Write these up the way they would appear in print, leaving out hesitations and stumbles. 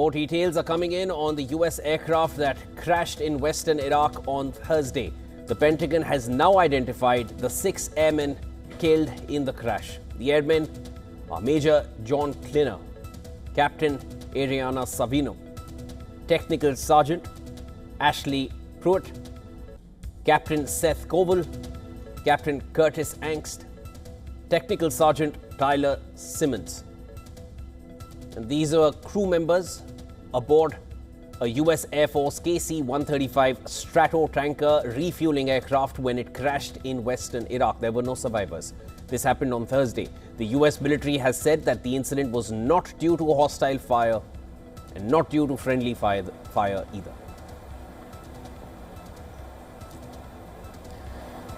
More details are coming in on the U.S. aircraft that crashed in western Iraq on Thursday. The Pentagon has now identified the 6 airmen killed in the crash. The airmen are Major John Klinner, Captain Ariana Savino, Technical Sergeant Ashley Pruitt, Captain Seth Koval, Captain Curtis Angst, Technical Sergeant Tyler Simmons. And these are crew members aboard a U.S. Air Force KC-135 Strato tanker refueling aircraft when it crashed in western Iraq. There were no survivors. This happened on Thursday. The U.S. military has said that the incident was not due to a hostile fire and not due to friendly fire either.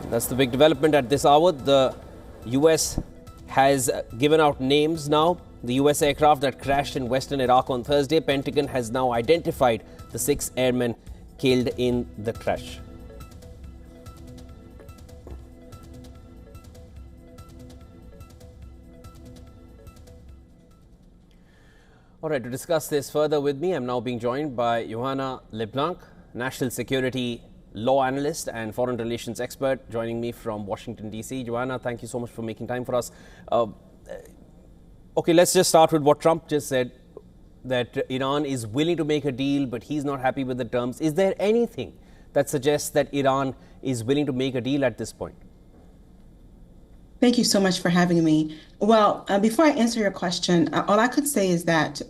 And that's the big development at this hour. The U.S. has given out names now. The U.S. aircraft that crashed in western Iraq on Thursday, Pentagon has now identified the 6 airmen killed in the crash. All right, to discuss this further with me, I'm now being joined by Johanna LeBlanc, national security law analyst and foreign relations expert, joining me from Washington, D.C. Johanna, thank you so much for making time for us. Okay, let's just start with what Trump just said, that Iran is willing to make a deal, but he's not happy with the terms. Is there anything that suggests that Iran is willing to make a deal at this point? Thank you so much for having me. Well, before I answer your question, all I could say is that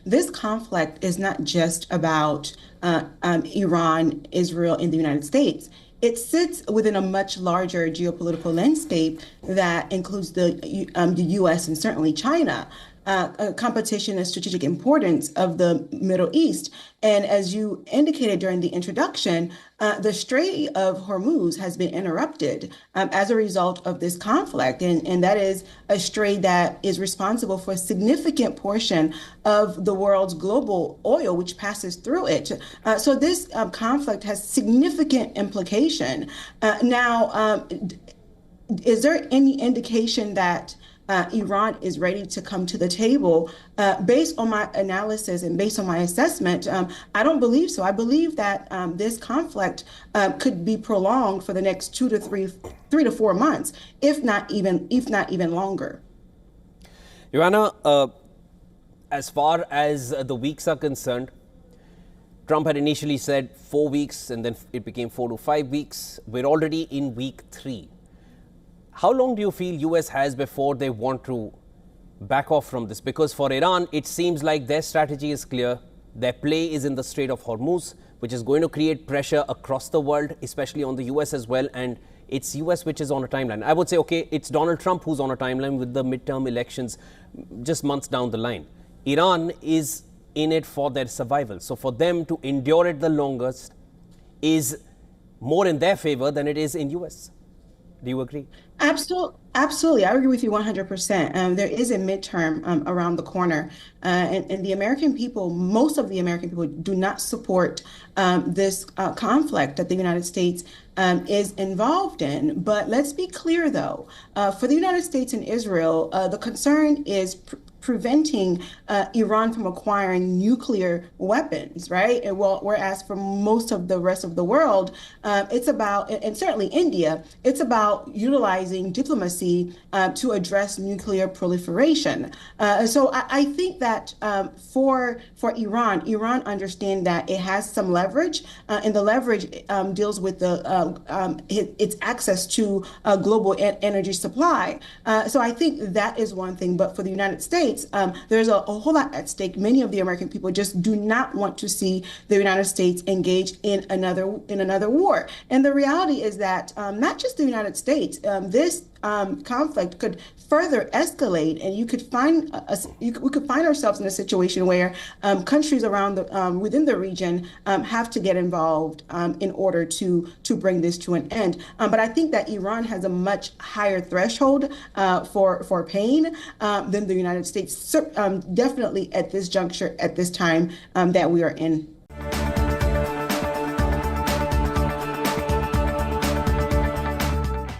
this conflict is not just about Iran, Israel, and the United States. It sits within a much larger geopolitical landscape that includes the U.S. and certainly China, competition and strategic importance of the Middle East. And as you indicated during the introduction, the Strait of Hormuz has been interrupted as a result of this conflict. And that is a strait that is responsible for a significant portion of the world's global oil, which passes through it. So this conflict has significant implication. Now, is there any indication that Iran is ready to come to the table? Based on my analysis and based on my assessment, I don't believe so. I believe that this conflict could be prolonged for the next 3 to 4 months, if not even longer. Johanna, as far as the weeks are concerned, Trump had initially said 4 weeks, and then it became 4 to 5 weeks. We're already in week 3. How long do you feel US has before they want to back off from this? Because for Iran, it seems like their strategy is clear. Their play is in the Strait of Hormuz, which is going to create pressure across the world, especially on the US as well. And it's US which is on a timeline. I would say, okay, it's Donald Trump who's on a timeline with the midterm elections just months down the line. Iran is in it for their survival. So for them to endure it the longest is more in their favor than it is in US. Do you agree? Absolutely. I agree with you 100%. There is a midterm around the corner. And the American people, most of the American people do not support this conflict that the United States is involved in. But let's be clear, though, for the United States and Israel, the concern is preventing Iran from acquiring nuclear weapons, right? And whereas for most of the rest of the world, it's about, and certainly India, it's about utilizing diplomacy to address nuclear proliferation. So I think that for Iran understands that it has some leverage, and the leverage deals with its access to global energy supply. So I think that is one thing. But for the United States, there's a whole lot at stake. Many of the American people just do not want to see the United States engaged in another war. And the reality is that not just the United States, this conflict could further escalate, and we could find ourselves in a situation where countries around within the region have to get involved in order to bring this to an end. But I think that Iran has a much higher threshold for pain than the United States. Definitely at this juncture, at this time that we are in.